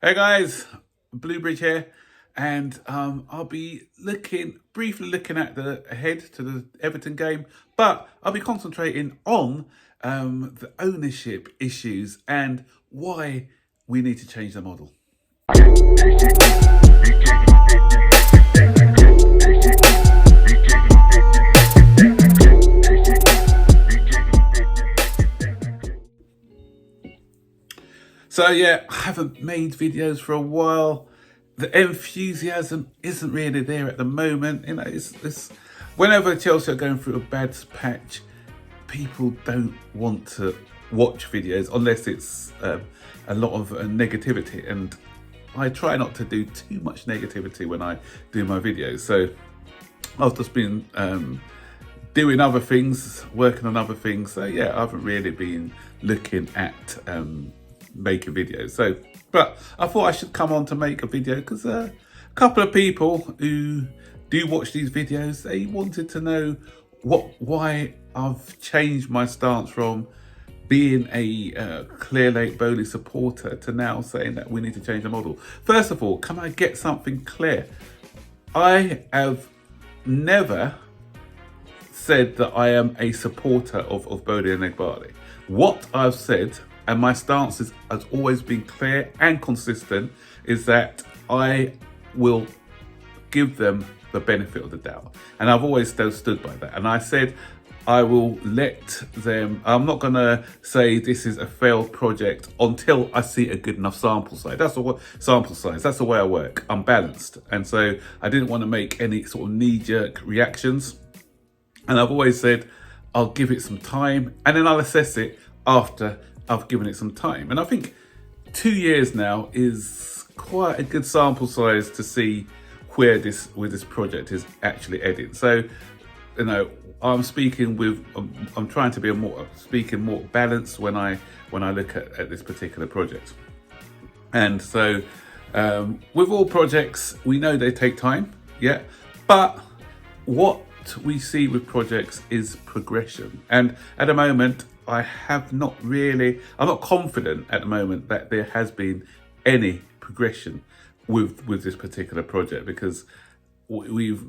Hey guys, Bluebridge here, and I'll be briefly looking at the ahead to the Everton game, but I'll be concentrating on the ownership issues and why we need to change the model. So yeah, I haven't made videos for a while. The enthusiasm isn't really there at the moment. It's whenever Chelsea are going through a bad patch, people don't want to watch videos unless it's a lot of negativity. And I try not to do too much negativity when I do my videos. So I've just been doing other things, working on other things. So yeah, I haven't really been looking at making videos. So, but I thought I should come on to make a video because a couple of people who do watch these videos, they wanted to know why I've changed my stance from being a Clear Lake Bowley supporter to now saying that we need to change the model. First of all, can I get something clear? I have never said that I am a supporter of Bowley and Eghbali. What I've said, and my stance has always been clear and consistent, is that I will give them the benefit of the doubt. And I've always stood by that. And I said I will let them, I'm not going to say this is a failed project until I see a good enough sample size. That's the way I work. I'm balanced. And so I didn't want to make any sort of knee-jerk reactions. And I've always said I'll give it some time and then I'll assess it after I've given it some time. And I think 2 years now is quite a good sample size to see where this project is actually heading. So, you know, I'm trying to be speaking more balanced when I look at this particular project. And so with all projects, we know they take time, yeah, but what we see with projects is progression. And at the moment, I'm not confident at the moment that there has been any progression with this particular project, because we've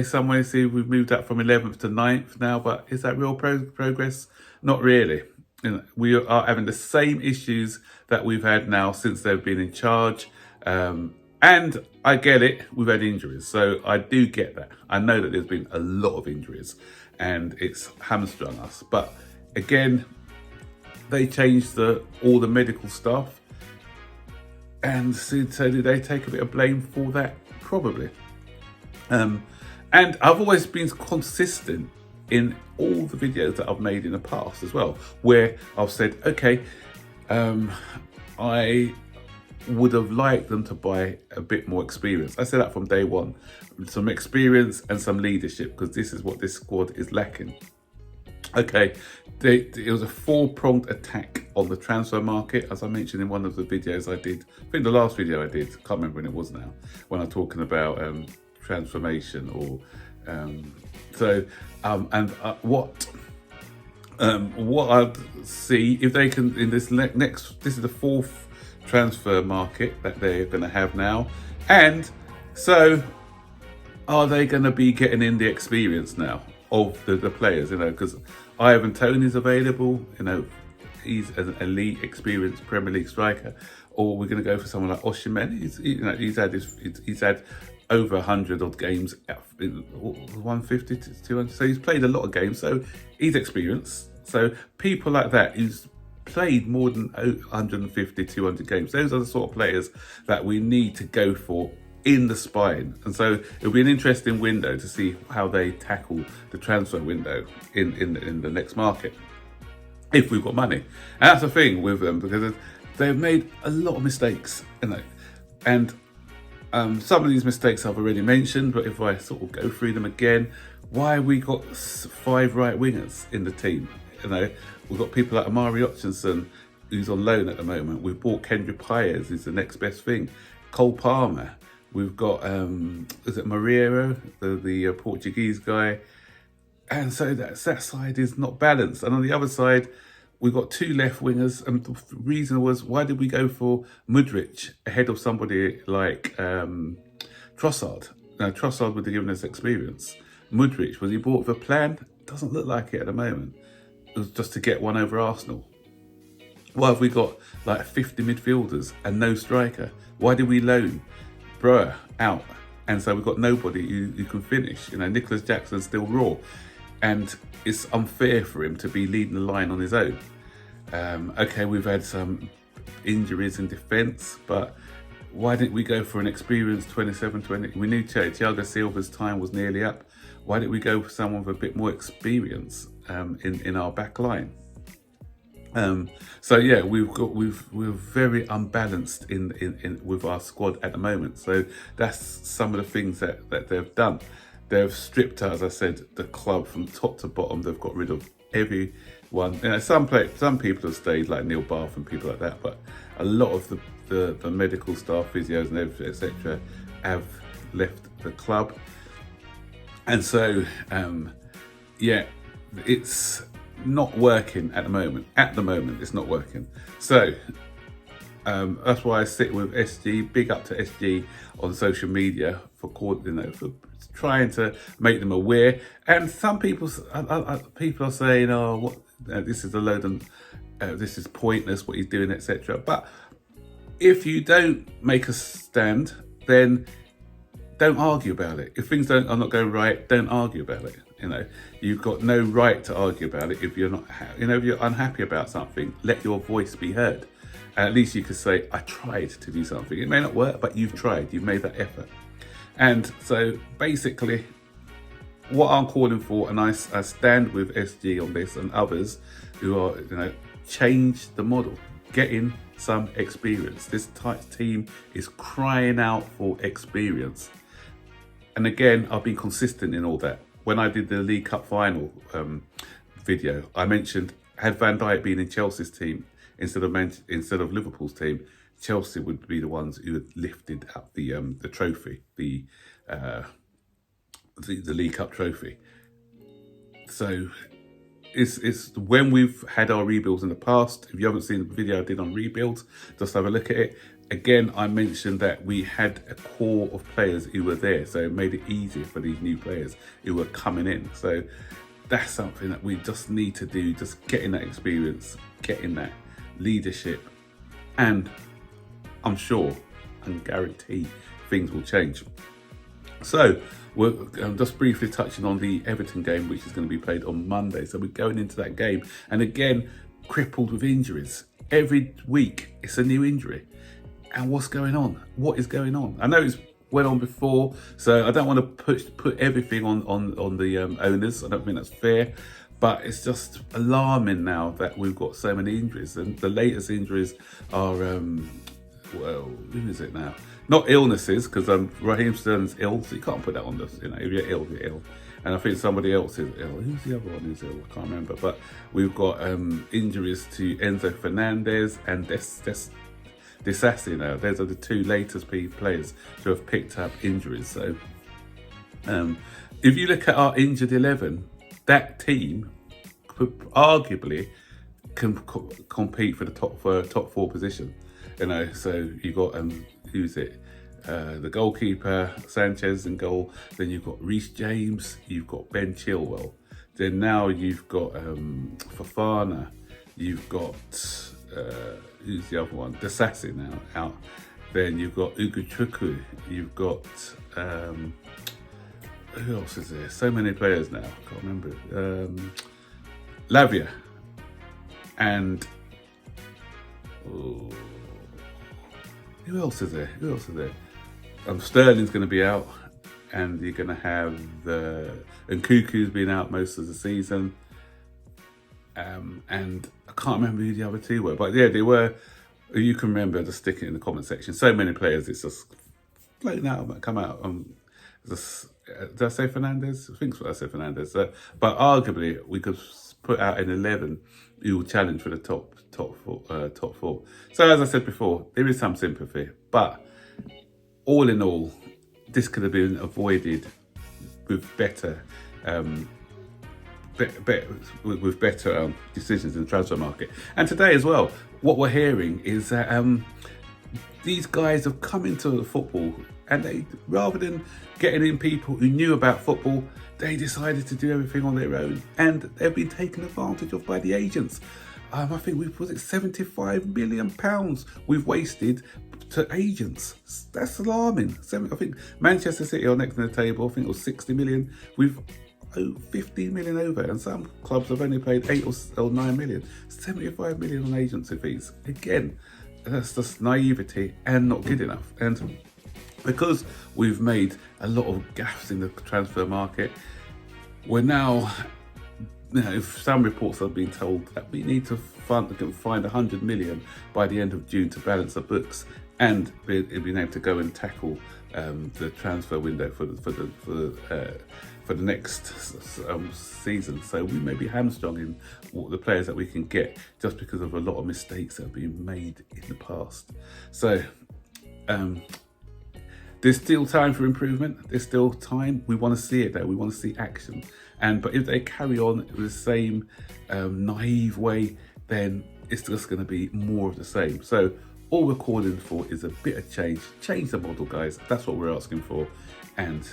some way see we've moved up from 11th to 9th now, but is that real progress? Not really. You know, we are having the same issues that we've had now since they've been in charge. And I get it, we've had injuries. So I do get that. I know that there's been a lot of injuries and it's hamstrung us. But again, they changed all the medical stuff. And so did they take a bit of blame for that? Probably. And I've always been consistent in all the videos that I've made in the past as well, where I've said, okay, I would have liked them to buy a bit more experience. I said that from day one, some experience and some leadership, because this is what this squad is lacking. Okay, it was a four-pronged attack on the transfer market, as I mentioned in one of the videos I did. I think the last video I did, can't remember when it was now, when I'm talking about transformation or what I'd see if they can in this this is the fourth transfer market that they're going to have now, and so are they going to be getting in the experience now of the players, you know, because Ivan Toney's available, you know, he's an elite experienced Premier League striker, or we're going to go for someone like Osimhen. He's had over 100 odd games, 150 to 200, so he's played a lot of games, so he's experienced. So people like that who's played more than 150, 200 games, those are the sort of players that we need to go for in the spine. And so it'll be an interesting window to see how they tackle the transfer window in the next market, if we've got money. And that's the thing with them, because they've made a lot of mistakes, you know, and some of these mistakes I've already mentioned, but if I sort of go through them again, why have we got 5 right wingers in the team? You know, we've got people like Amari Hutchinson, who's on loan at the moment. We've bought Kendra Paez, who's the next best thing. Cole Palmer. We've got, is it Mariero, the Portuguese guy? And so that side is not balanced. And on the other side, we got two left wingers, and the reason was, why did we go for Mudryk ahead of somebody like Trossard? Now, Trossard would have given us experience. Mudryk, was he bought with a plan? Doesn't look like it at the moment. It was just to get one over Arsenal. Why have we got like 50 midfielders and no striker? Why did we loan Broer out? And so we've got nobody who can finish. You know, Nicholas Jackson's still raw. And it's unfair for him to be leading the line on his own. Okay, we've had some injuries in defence, but why didn't we go for an experienced 27-20? We knew Thiago Silva's time was nearly up. Why didn't we go for someone with a bit more experience in our back line? So yeah, we're very unbalanced in with our squad at the moment. So that's some of the things that they've done. They've stripped out, as I said, the club from top to bottom. They've got rid of everyone. You know, some people have stayed, like Neil Bath and people like that, but a lot of the medical staff, physios and everything, etc., have left the club. And so, yeah, it's not working at the moment. At the moment, it's not working. So that's why I sit with SG. Big up to SG on social media for trying to make them aware. And some people are saying, "Oh, what? This is a load of this is pointless. What he's doing, etc." But if you don't make a stand, then don't argue about it. If things are not going right, don't argue about it. You know, you've got no right to argue about it. If you're not, if you're unhappy about something, let your voice be heard. And at least you could say, I tried to do something. It may not work, but you've tried. You've made that effort. And so basically, what I'm calling for, and I stand with SG on this and others who are, change the model. Get in some experience. This tight team is crying out for experience. And again, I've been consistent in all that. When I did the League Cup final video, I mentioned, had Van Dijk been in Chelsea's team instead of Liverpool's team, Chelsea would be the ones who had lifted up the trophy, the League Cup trophy. So it's when we've had our rebuilds in the past. If you haven't seen the video I did on rebuilds, just have a look at it. Again, I mentioned that we had a core of players who were there, so it made it easier for these new players who were coming in. So that's something that we just need to do, just getting that experience, getting that leadership, and I'm sure and guarantee things will change. So we're just briefly touching on the Everton game, which is going to be played on Monday. So we're going into that game, and again, crippled with injuries. Every week, it's a new injury. And what's going on? What is going on? I know it's went on before, so I don't want to put everything on the owners. I don't think that's fair, but it's just alarming now that we've got so many injuries, and the latest injuries are well, who is it now? Not illnesses, because Raheem Sterling's ill, so you can't put that on this. If you're ill, you're ill. And I think somebody else is ill. Who's the other one who's ill? I can't remember. But we've got injuries to Enzo Fernandez and Disasi now. Those are the two latest players who have picked up injuries. So if you look at our injured 11, that team could arguably can compete for the top four position. So you got who's it? The goalkeeper, Sanchez in goal. Then you've got Reece James. You've got Ben Chilwell. Then now you've got Fofana. You've got who's the other one? Disasi now out. Then you've got Ugochukwu. You've got who else is there? So many players now. I can't remember. Lavia and who else is there? Sterling's going to be out, and you're going to have and Cuckoo's been out most of the season. And I can't remember who the other two were, but yeah, they were. You can remember, just stick it in the comment section. So many players, it's just floating out, come out. Did I say Fernandez? I think I said Fernandez. But arguably, we could put out an 11 who will challenge for the top four. So as I said before, there is some sympathy, but all in all, this could have been avoided with better with better decisions in the transfer market. And today as well, what we're hearing is that these guys have come into football, and they, rather than getting in people who knew about football, they decided to do everything on their own, and they've been taken advantage of by the agents. I think was it £75 million we've wasted to agents. That's alarming. I think Manchester City are next in the table. I think it was 60 million. We've 15 million over, and some clubs have only paid 8 or 9 million. 75 million on agency fees. Again, that's just naivety and not good enough. And because we've made a lot of gaffes in the transfer market, we're now, if some reports have been told that we need to find 100 million by the end of June to balance the books, and being able to go and tackle the transfer window for the next season. So we may be hamstrung in the players that we can get just because of a lot of mistakes that have been made in the past. So there's still time for improvement. There's still time. We want to see it though. We want to see action. But if they carry on with the same naive way, then it's just going to be more of the same. So all we're calling for is a bit of change. Change the model, guys. That's what we're asking for. And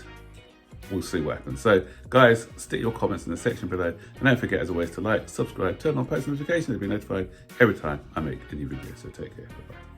we'll see what happens. So guys, stick your comments in the section below. And don't forget, as always, to like, subscribe, turn on post notifications to be notified every time I make a new video. So take care. Bye-bye.